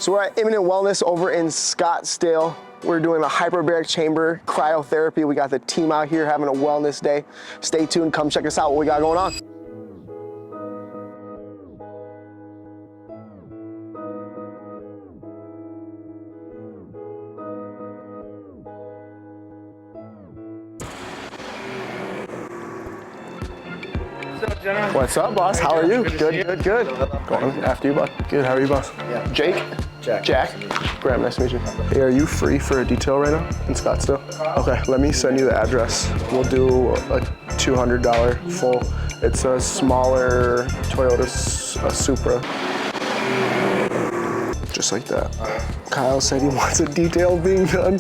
So we're at Imminent Wellness over in Scottsdale. We're doing a hyperbaric chamber cryotherapy. We got the team out here having a wellness day. Stay tuned, come check us out what we got going on. What's up, Jenna? What's up, boss? How are you? Good. Going after you, bud. Good, how are you, boss? Yeah. Jake? Jack. Graham, nice to meet you. Hey, are you free for a detail right now in Scottsdale? Okay, let me send you the address. We'll do a $200 full. It's a smaller Toyota Supra. Just like that. Kyle said he wants a detail being done.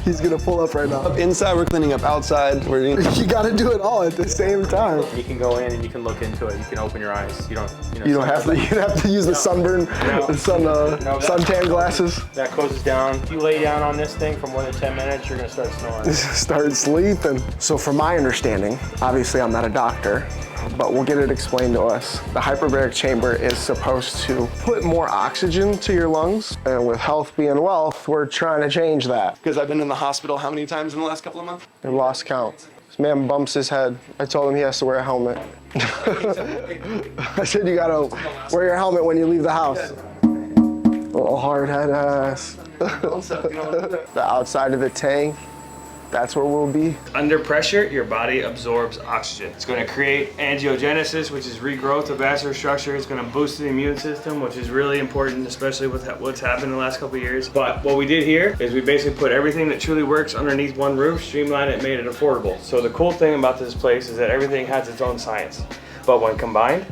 He's gonna pull up right now. Inside, we're cleaning up outside. You gotta do it all at the same time. You can go in and you can look into it. You can open your eyes. You don't have to use the sunburn, suntan glasses. That closes down. If you lay down on this thing for more than 10 minutes, you're gonna start snoring. Start sleeping. So from my understanding, obviously I'm not a doctor, but we'll get it explained to us. The hyperbaric chamber is supposed to put more oxygen to your lungs, and with health being wealth, we're trying to change that. Because I've been in the hospital how many times in the last couple of months? I lost count. This man bumps his head. I told him he has to wear a helmet. I said you gotta wear your helmet when you leave the house. Little hard head ass. The outside of the tank, that's where we'll be. Under pressure, your body absorbs oxygen. It's going to create angiogenesis, which is regrowth of vascular structure. It's going to boost the immune system, which is really important, especially with what's happened in the last couple of years. But what we did here is we basically put everything that truly works underneath one roof, streamlined it, made it affordable. So the cool thing about this place is that everything has its own science. But when combined,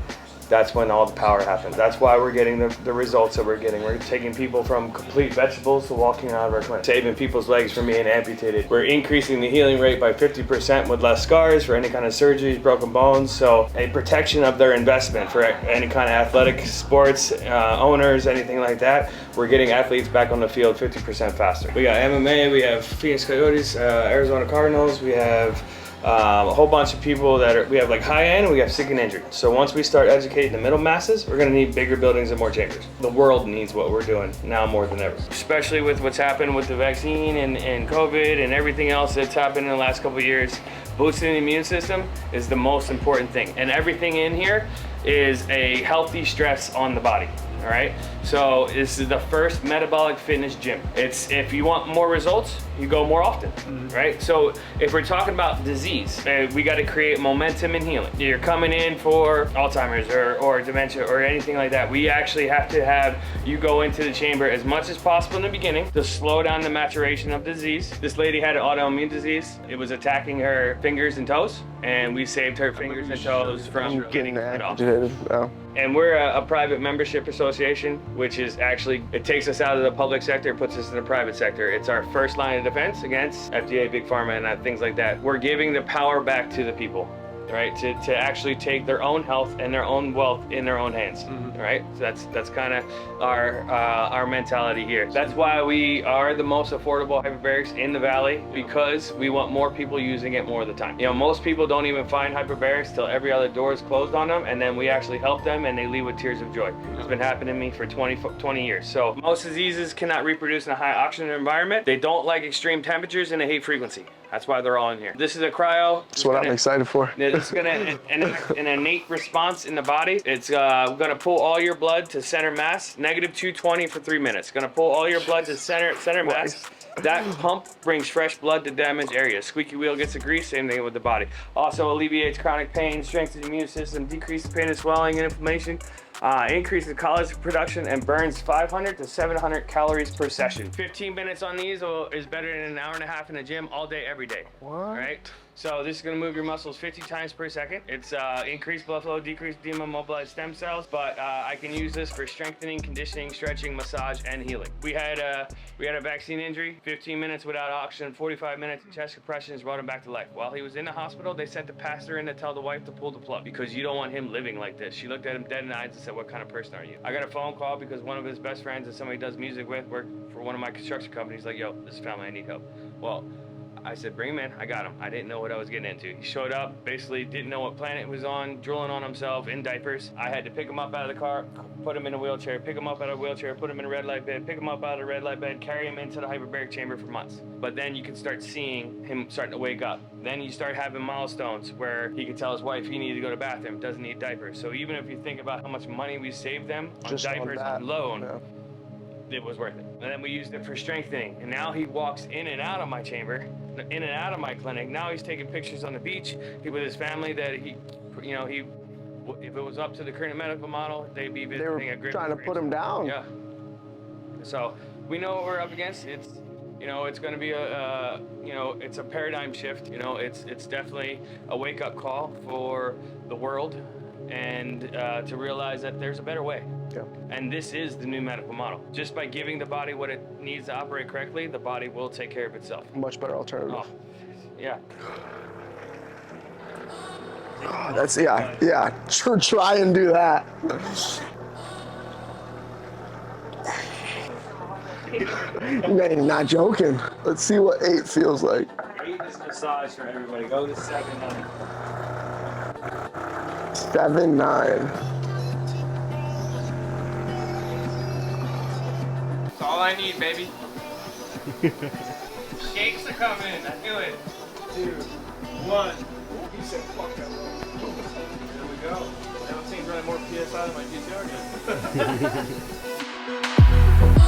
that's when all the power happens. That's why we're getting the results that we're getting. We're taking people from complete vegetables to walking out of our clinic, saving people's legs from being amputated. We're increasing the healing rate by 50% with less scars for any kind of surgeries, broken bones. So a protection of their investment for any kind of athletic sports, owners, anything like that. We're getting athletes back on the field 50% faster. We got MMA, we have Phoenix Coyotes, Arizona Cardinals, we have a whole bunch of people we have like high end and we have sick and injured. So once we start educating the middle masses, we're gonna need bigger buildings and more chambers. The world needs what we're doing now more than ever. Especially with what's happened with the vaccine and COVID and everything else that's happened in the last couple of years. Boosting the immune system is the most important thing. And everything in here is a healthy stress on the body. All right, so this is the first metabolic fitness gym. It's if you want more results, you go more often, right? So if we're talking about disease, we got to create momentum and healing. You're coming in for Alzheimer's or dementia or anything like that. We actually have to have you go into the chamber as much as possible in the beginning to slow down the maturation of disease. This lady had an autoimmune disease. It was attacking her fingers and toes, and we saved her fingers and toes from getting it off. And we're a private membership association, which is actually, it takes us out of the public sector, puts us in the private sector. It's our first line of defense against FDA, Big Pharma, and things like that. We're giving the power back to the people, right? To actually take their own health and their own wealth in their own hands, right? So that's kind of our mentality here. That's why we are the most affordable hyperbarics in the valley, because we want more people using it more of the time. You know, most people don't even find hyperbarics till every other door is closed on them, and then we actually help them and they leave with tears of joy. It's been happening to me for 20 years. So most diseases cannot reproduce in a high oxygen environment. They don't like extreme temperatures and they hate frequency. That's why they're all in here. This is a cryo. That's what I'm excited for. It's gonna enact an innate response in the body. It's gonna pull all your blood to center mass, -220 for 3 minutes. Gonna pull all your blood to center mass. That pump brings fresh blood to damaged areas. Squeaky wheel gets the grease, same thing with the body. Also alleviates chronic pain, strengthens the immune system, decreases pain and swelling and inflammation, increases collagen production, and burns 500 to 700 calories per session. 15 minutes on these is better than an hour and a half in the gym all day, every day. What? Right? So this is gonna move your muscles 50 times per second. It's increased blood flow, decreased edema, mobilized stem cells, but I can use this for strengthening, conditioning, stretching, massage, and healing. We had a vaccine injury, 15 minutes without oxygen, 45 minutes of chest compressions, brought him back to life. While he was in the hospital, they sent the pastor in to tell the wife to pull the plug because you don't want him living like this. She looked at him dead in the eyes and said, "What kind of person are you?" I got a phone call because one of his best friends that somebody does music with worked for one of my construction companies, like, "Yo, this is family, I need help." Well, I said, bring him in. I got him. I didn't know what I was getting into. He showed up, basically didn't know what planet he was on, drooling on himself in diapers. I had to pick him up out of the car, put him in a wheelchair, pick him up out of a wheelchair, put him in a red light bed, pick him up out of the red light bed, carry him into the hyperbaric chamber for months. But then you could start seeing him starting to wake up. Then you start having milestones where he could tell his wife he needed to go to the bathroom, doesn't need diapers. So even if you think about how much money we saved them on Just on diapers that, alone, yeah. it was worth it. And then we used it for strengthening. And now he walks in and out of my chamber, in and out of my clinic. Now he's taking pictures on the beach with his family that he, you know, if it was up to the current medical model, they'd be visiting a They were trying to put him down. Yeah. So we know what we're up against. It's, you know, it's going to be a, you know, it's a paradigm shift. You know, it's definitely a wake-up call for the world, and to realize that there's a better way. Yeah. And this is the new medical model. Just by giving the body what it needs to operate correctly, the body will take care of itself. Much better alternative. Oh, yeah. Oh, that's, yeah. Try and do that. Man, you're not joking. Let's see what 8 feels like. 8 is massage for everybody. Go to 7, 9. 7, 9. That's all I need, baby. Shakes are coming. I feel it. 2, 1. He said, fuck that. There we go. Now it seems running more PSI than my PCR did.